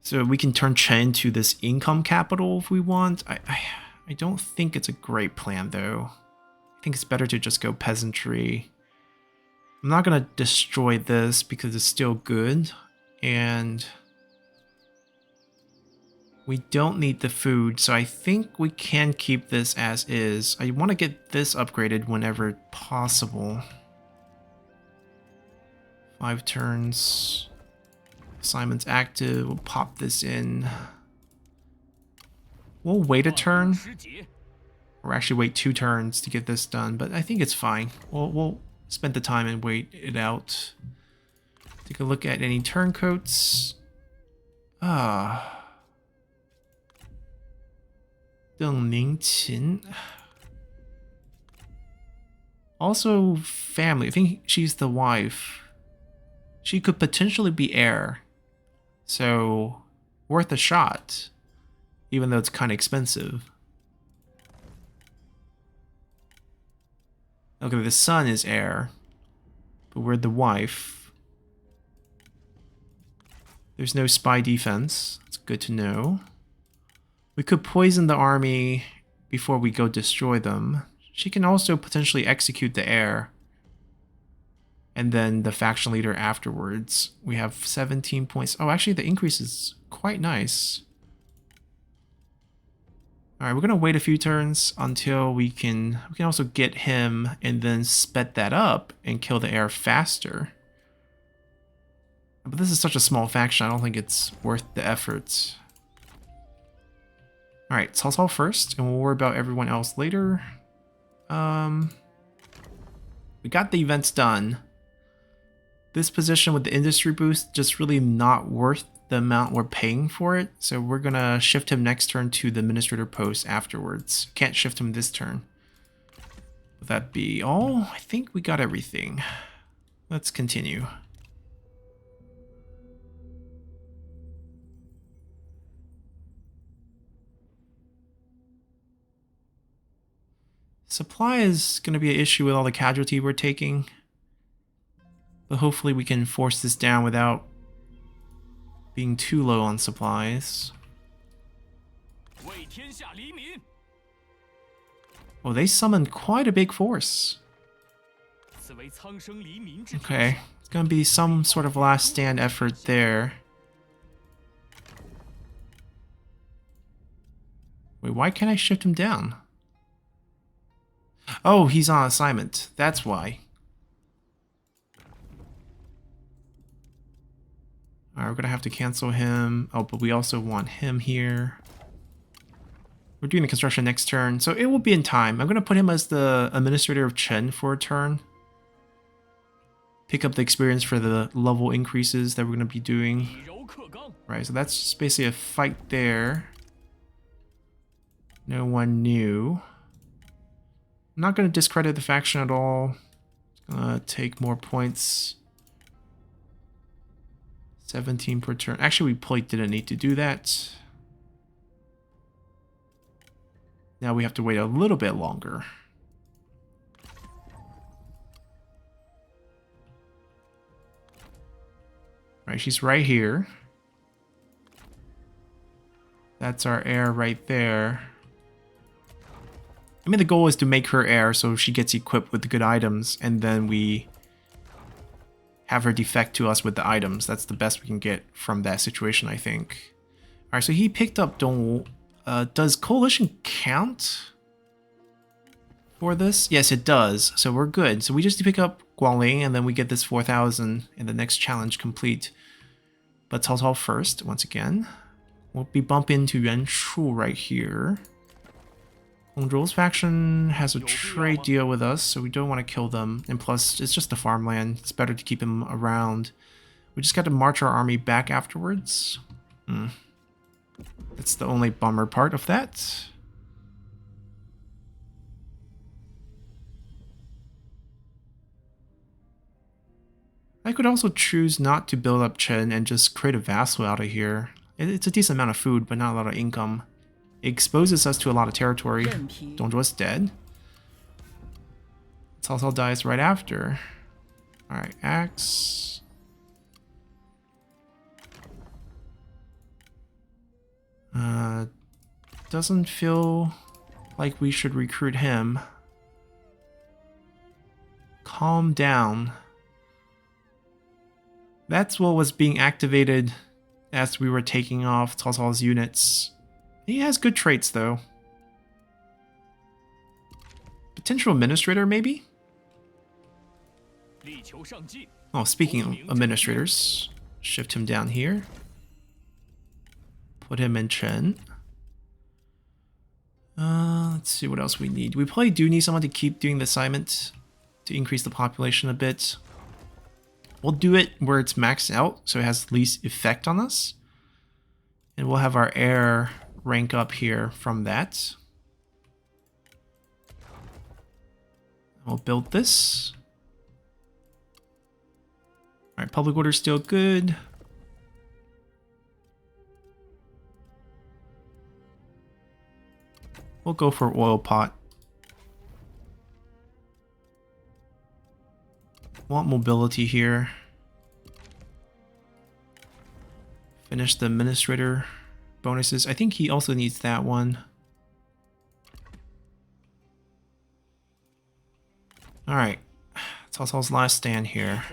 So we can turn Chen to this income capital if we want. I don't think it's a great plan, though. I think it's better to just go peasantry. I'm not going to destroy this because it's still good. And we don't need the food, so I think we can keep this as is. I want to get this upgraded whenever possible. 5 turns. Simon's active. We'll pop this in. We'll wait a turn. Or actually wait 2 turns to get this done, but I think it's fine. We'll spend the time and wait it out. Take a look at any turncoats. Deng Ningqin. Also family. I think she's the wife. She could potentially be heir. So, worth a shot. Even though it's kind of expensive. Okay, the son is heir. But we're the wife. There's no spy defense. It's good to know. We could poison the army before we go destroy them. She can also potentially execute the heir. And then the faction leader afterwards. We have 17 points. Oh, actually the increase is quite nice. Alright, we're going to wait a few turns until we can also get him and then sped that up and kill the heir faster. But this is such a small faction, I don't think it's worth the effort. Alright, Cao Cao first, and we'll worry about everyone else later. We got the events done. This position with the industry boost just really not worth the amount we're paying for it. So we're going to shift him next turn to the administrator post afterwards. Can't shift him this turn. Would that be all? I think we got everything. Let's continue. Supply is going to be an issue with all the casualty we're taking. But hopefully we can force this down without being too low on supplies. Oh, they summoned quite a big force. Okay, it's going to be some sort of last stand effort there. Wait, why can't I shift him down? Oh, he's on assignment. That's why. Alright, we're gonna have to cancel him. Oh, but we also want him here. We're doing the construction next turn, so it will be in time. I'm gonna put him as the administrator of Chen for a turn. Pick up the experience for the level increases that we're gonna be doing. Right, so that's just basically a fight there. No one new. I'm not gonna discredit the faction at all. It's gonna take more points. 17 per turn. Actually, we probably didn't need to do that. Now we have to wait a little bit longer. Right, she's right here. That's our heir right there. I mean, the goal is to make her heir so she gets equipped with the good items, and then we have her defect to us with the items. That's the best we can get from that situation, I think. Alright, so he picked up Dongwu. Does Coalition count for this? Yes, it does. So we're good. So we just pick up Guangling, and then we get this 4,000 in the next challenge complete. But Cao Cao first, once again. We'll be bumping into Yuan Shu right here. Hong Zhou's faction has a trade deal with us, so we don't want to kill them. And plus, it's just the farmland. It's better to keep him around. We just got to march our army back afterwards. That's the only bummer part of that. I could also choose not to build up Chen and just create a vassal out of here. It's a decent amount of food, but not a lot of income. It exposes us to a lot of territory. Dongzhuo's dead. Cao Cao dies right after. Alright, axe. Doesn't feel like we should recruit him. Calm down. That's what was being activated as we were taking off Cao Cao's units. He has good traits, though. Potential administrator, maybe? Oh, speaking of administrators, shift him down here. Put him in Chen. Let's see what else we need. We probably do need someone to keep doing the assignment to increase the population a bit. We'll do it where it's maxed out, so it has least effect on us. And we'll have our heir rank up here from that. We'll build this. Alright, public order's still good. We'll go for oil pot. Want mobility here. Finish the administrator bonuses. I think he also needs that one. Alright. Cao Cao's last stand here.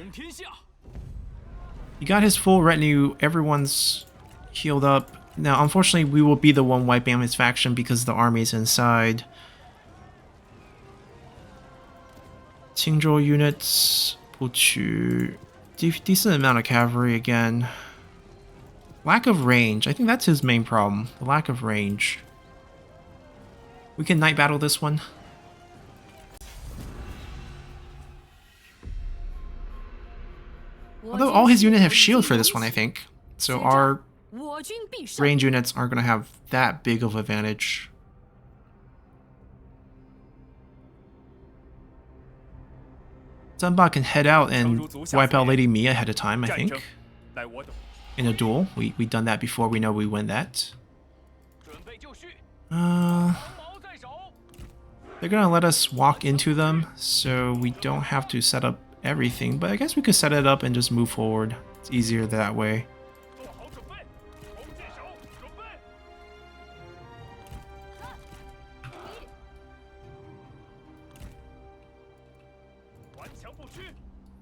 He got his full retinue. Everyone's healed up. Now, unfortunately, we will be the one wiping out his faction because the army is inside. Qingzhou units. Decent amount of cavalry again. Lack of range. I think that's his main problem. The lack of range. We can night battle this one. Although all his units have shield for this one, I think. So our 我军必胜。 range units aren't going to have that big of advantage. Zanba can head out and wipe out Lady Mi ahead of time, I 战争 think. 来我等。 In a duel. We've done that before, we know we win that. 准备就绪， Uh, 长矛在手。 they're gonna let us walk into them, so we don't have to set up everything, but I guess we could set it up and just move forward. It's easier that way. 做好准备，弓箭手准备。 顽强不屈，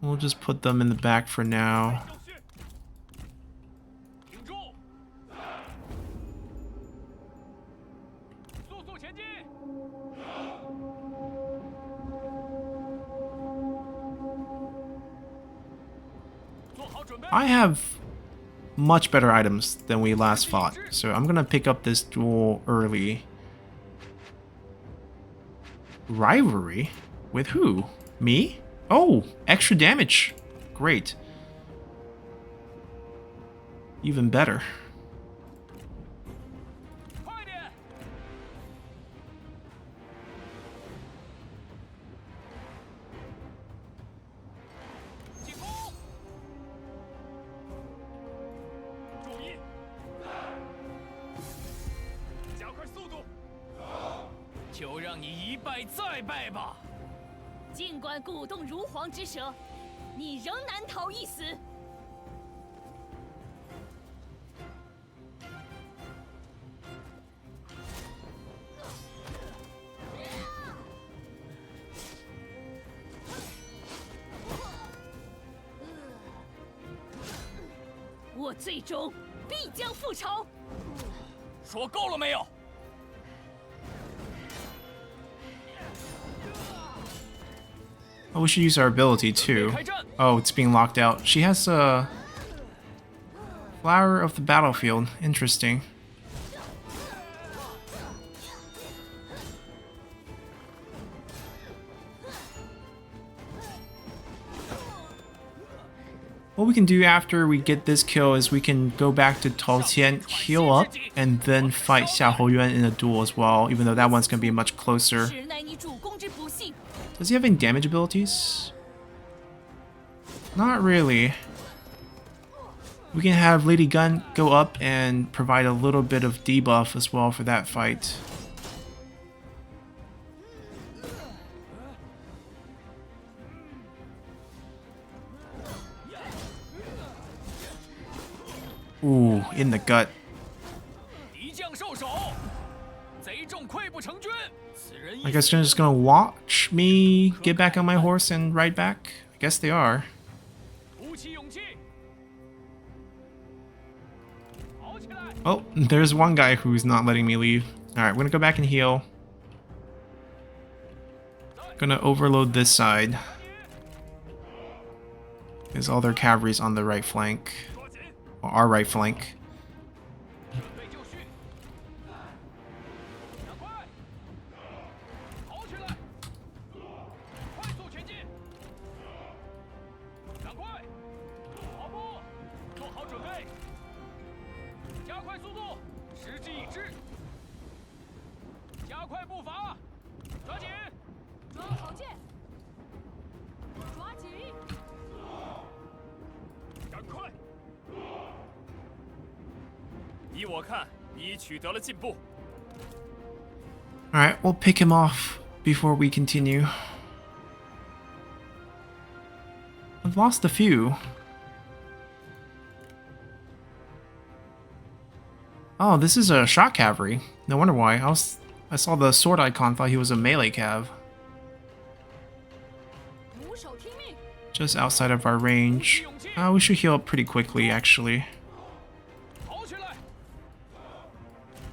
We'll just put them in the back for now. 就绪。挺住，速速前进。 做好准备。 I have much better items than we last fought, so I'm gonna pick up this duel early. Rivalry? With who? Me? Oh, extra damage. Great. Even better. 快点！进攻！注意，加快速度。 就让你一败再败吧。 尽管鼓动如簧之舌，你仍难逃一死。我最终必将复仇。 说够了没有？ Oh, we should use our ability too. Oh, it's being locked out. She has a Flower of the Battlefield. Interesting. What we can do after we get this kill is we can go back to Tao Qian, heal up, and then fight Xiao Houyuan in a duel as well, even though that one's going to be much closer. 实乃你主公之不幸。 Does he have any damage abilities? Not really. We can have Lady Gun go up and provide a little bit of debuff as well for that fight. Ooh, in the gut. 敌将受手，贼众溃不成军。此人一 I guess they're just gonna watch me get back on my horse and ride back? I guess they are. 鼓起勇气，跑起来！ Oh, there's one guy who's not letting me leave. Alright, we're gonna go back and heal. Gonna overload this side. Because all their cavalry's on the right flank. 抓紧， Or our right flank. 准备就绪，赶快，跑起来！快速前进，赶快，跑步，做好准备，加快速度，时机已至，加快步伐，抓紧，抓好剑，抓紧。 赶快！依我看，你已取得了进步。 Alright, we'll pick him off before we continue. I've lost a few. Oh, this is a shock cavalry. No wonder why. I saw the sword icon, thought he was a melee cav. 俯首听命。 Just outside of our range. We should heal up pretty quickly, actually. 跑起来，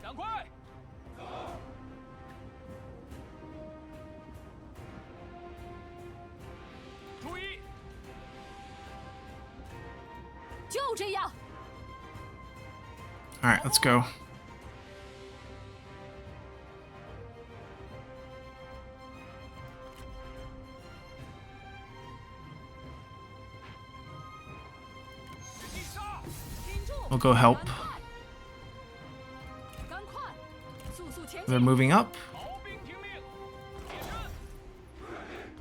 赶快！注意，就这样。 Alright, let's go. We'll go help. 赶快，速速前 They're 进！ moving up. 逃兵听命，铁阵，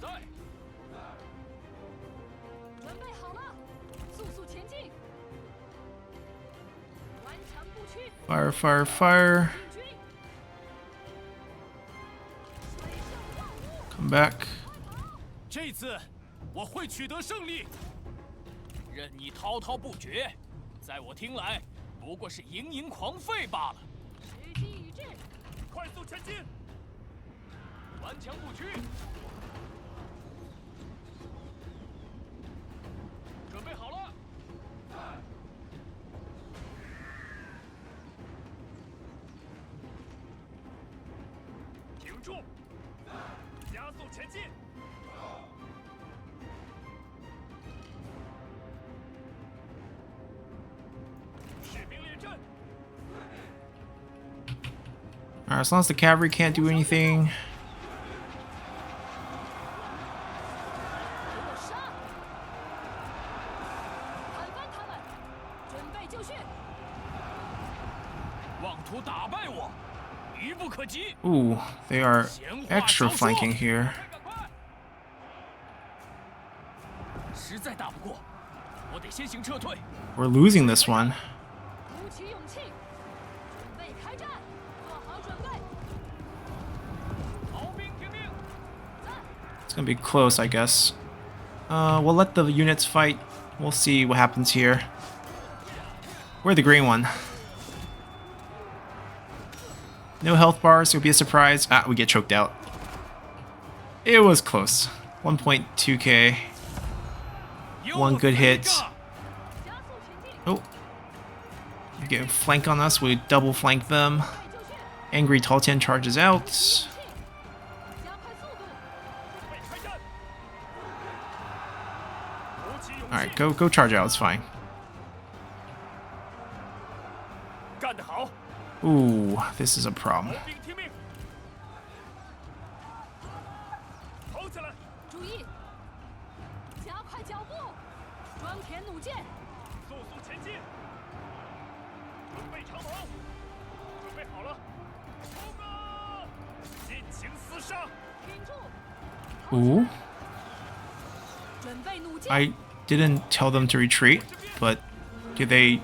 在，准备好了，速速前进！顽强不屈， Fire, fire, fire. 进军！水胜万物， Come back. 这次我会取得胜利。任你滔滔不绝，在我听来不过是盈盈狂吠罢了。时机已至，快速前进，顽强不屈。准备好了，停住，加速前进。士兵列阵， Alright, as long as the cavalry can't do anything. 给我杀！砍翻他们，准备就绪！妄图打败我，愚不可及。 Ooh, they are 闲话 extra 少说 flanking here. 赶快！实在打不过，我得先行撤退。 We're losing this one. 鼓起勇气，准备开战，做好准备。 逃兵听命， It's gonna be close, I guess. We'll let the units fight. We'll see what happens here. We're the green one. No health bars, it'll be a surprise. Ah, we get choked out. It was close. 1.2k. 有 One 我 good 3 hit. 加速前进， Oh. You get a flank on us, we double flank them. 准备就绪， Angry Tao Qian charges out. 加快速度， 准备开战。鼓起勇气， Alright, go charge out, it's fine. 干得好， Ooh, this is a problem. 逃兵听命。跑起来，注意，加快脚步，装填弩箭，速速前进。准备长矛，准备好了，冲啊！尽情厮杀。挺住， Ooh. 准备弩箭， I didn't tell them to retreat, but did they...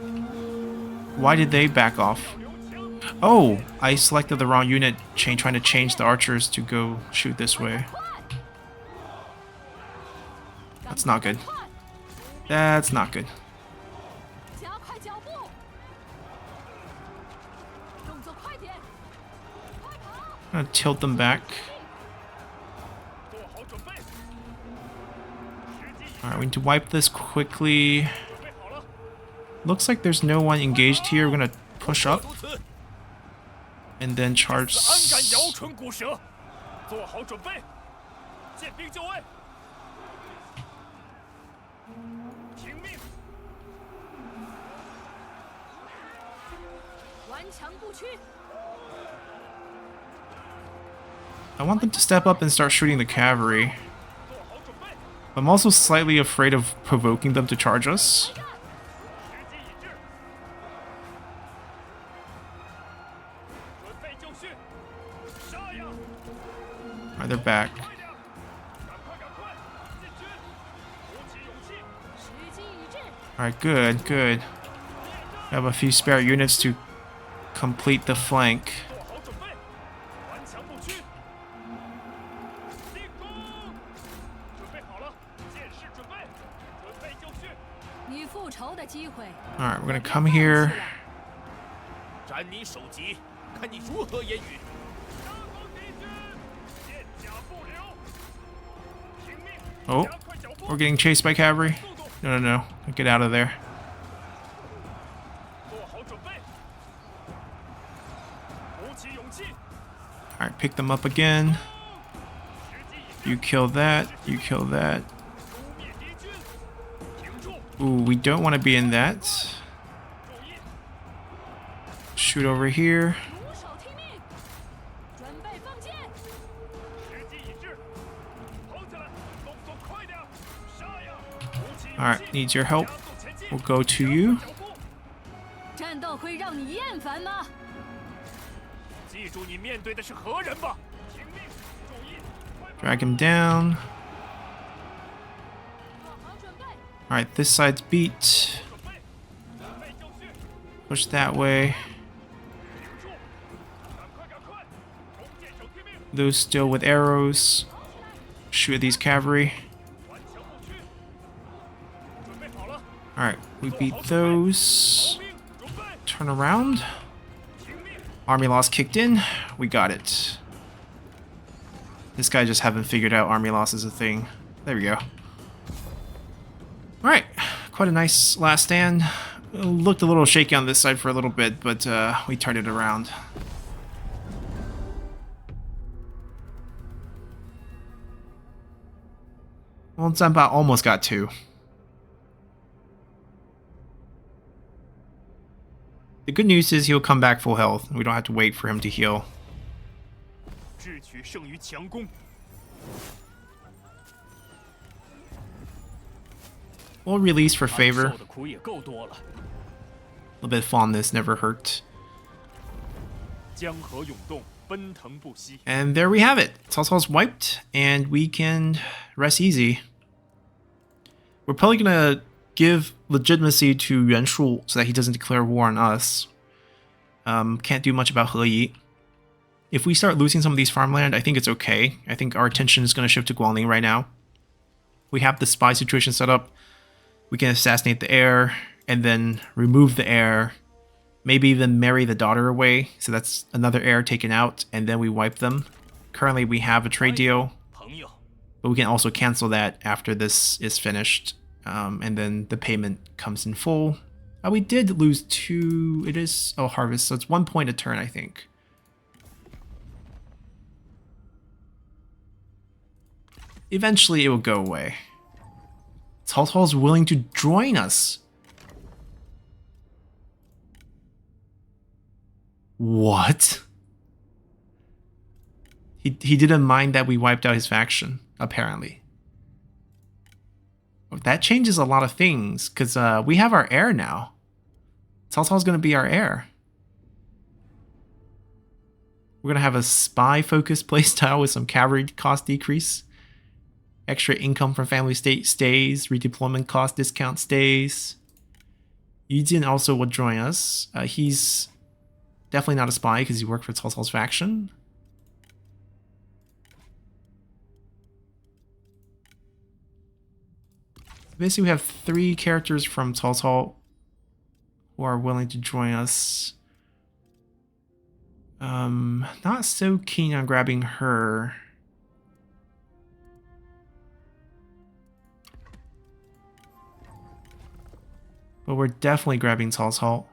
Why did they back off? 留情， Oh, I selected the wrong unit, trying to change the archers to go shoot this way. 快！ That's not good. 快， That's not good. 加快脚步，动作快点，快跑！ I'm gonna tilt them back. 做好准备。时机已 Alright, we need to wipe this quickly. 准备好了， Looks like there's no one engaged here. We're gonna push up 如此， and then charge. 安敢摇唇鼓舌，做好准备，见兵就位，听命。 顽强不屈， I want them to step up and start shooting the cavalry. 做好准备， I'm also slightly afraid of provoking them to charge us. 时机已至，准备就绪，杀呀！ Alright, they're back. 快点，赶快赶快，进军，鼓起勇气， 时机已至， Alright, good, good. I have a few spare units to complete the flank. 做好准备，顽强不屈，进攻！准备好了，剑士准备，准备就绪，你复仇的机会。 Alright, we're gonna come here. 斩你首级，看你如何言语。上攻敌军，剑甲不留，听命， Oh, 加快脚步， we're getting chased by cavalry. 速度， No, no, no. Get out of there. 做好准备，鼓起勇气， Alright, pick them up again. 时机已至， You kill that. You kill that. 诛灭敌军，停住， Ooh, we don't want to be in that. 注意， Shoot over here. 俯首听命，准备放箭，时机已至，跑起来，动作快点，杀呀！鼓起勇气， Alright, needs your help. 加速前进， We'll go to you. 脚步，会让你厌烦吗？记住你面对的是何人吧。听命，注意，快 Drag him down. 做好准备。 Alright, this side's beat. 准备，准备就绪， Push that way. 停住，赶快，赶快，弓箭手听命， Those still with arrows. Shoot at these cavalry. 顽强不屈。准备好了， Alright, we beat those. 兵准备， Turn around. 听命， Army loss kicked in. We got it. This guy just haven't figured out army loss is a thing. There we go. Alright, quite a nice last stand. It looked a little shaky on this side for a little bit, but we turned it around. Well, Zanba almost got 2. The good news is he'll come back full health. We don't have to wait for him to heal. 智取胜于强攻。 We'll release for 他 favor. 受的苦也够多了。 A little bit of fondness never hurt. 江河涌动，奔腾不息。 And there we have it. Cao Cao's wiped, and we can rest easy. We're probably gonna give legitimacy to Yuan Shu so that he doesn't declare war on us. Can't do much about He Yi. If we start losing some of these farmland, I think it's okay. I think our attention is going to shift to Guangling right now. We have the spy situation set up. We can assassinate the heir, and then remove the heir. Maybe even marry the daughter away, so that's another heir taken out, and then we wipe them. Currently, we have a trade deal, 朋友， but we can also cancel that after this is finished, and then the payment comes in full. We did lose 2. It is harvest, so it's 1 point a turn, I think. Eventually, it will go away. Cao Cao is willing to join us. What? He didn't mind that we wiped out his faction, apparently. That changes a lot of things, because we have our heir now. Cao Cao's going to be our heir. We're going to have a spy-focused playstyle with some cavalry cost decrease. Extra income from family state stays. Redeployment cost discount stays. Yu Jin also will join us. He's definitely not a spy because he worked for Cao Cao's faction. Basically, we have 3 characters from Cao Cao who are willing to join us. Not so keen on grabbing her. But we're definitely grabbing Cao Cao.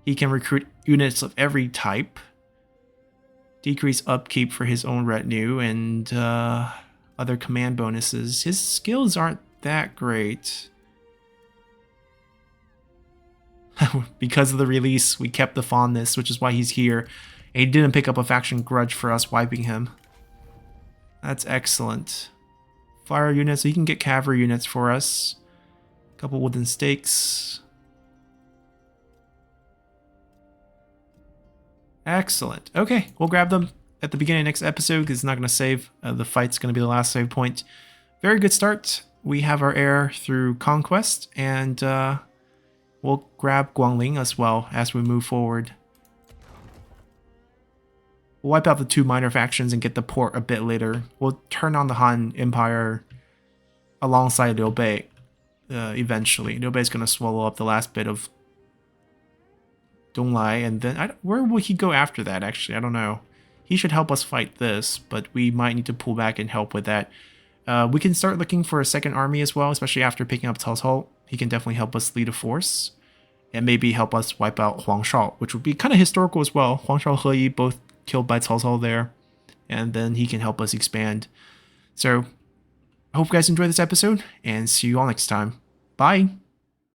He can recruit units of every type. Decrease upkeep for his own retinue and other command bonuses. His skills aren't that great. Because of the release, we kept the fondness, which is why he's here. And he didn't pick up a faction grudge for us wiping him. That's excellent. Flyer units, so he can get cavalry units for us. A couple wooden stakes. Excellent. Okay, we'll grab them at the beginning of next episode because it's not going to save. The fight's going to be the last save point. Very good start. We have our heir through Conquest, and we'll grab Guangling as well as we move forward. We'll wipe out the 2 minor factions and get the port a bit later. We'll turn on the Han Empire alongside Liu Bei eventually. Liu Bei is going to swallow up the last bit of Donglai, and then where will he go after that, actually? I don't know. He should help us fight this, but we might need to pull back and help with that. We can start looking for a second army as well, especially after picking up Cao Cao. He can definitely help us lead a force, and maybe help us wipe out Huang Shao, which would be kind of historical as well. Huang Shao, He Yi both killed by Cao Cao there, and then he can help us expand. So, I hope you guys enjoyed this episode, and see you all next time. Bye!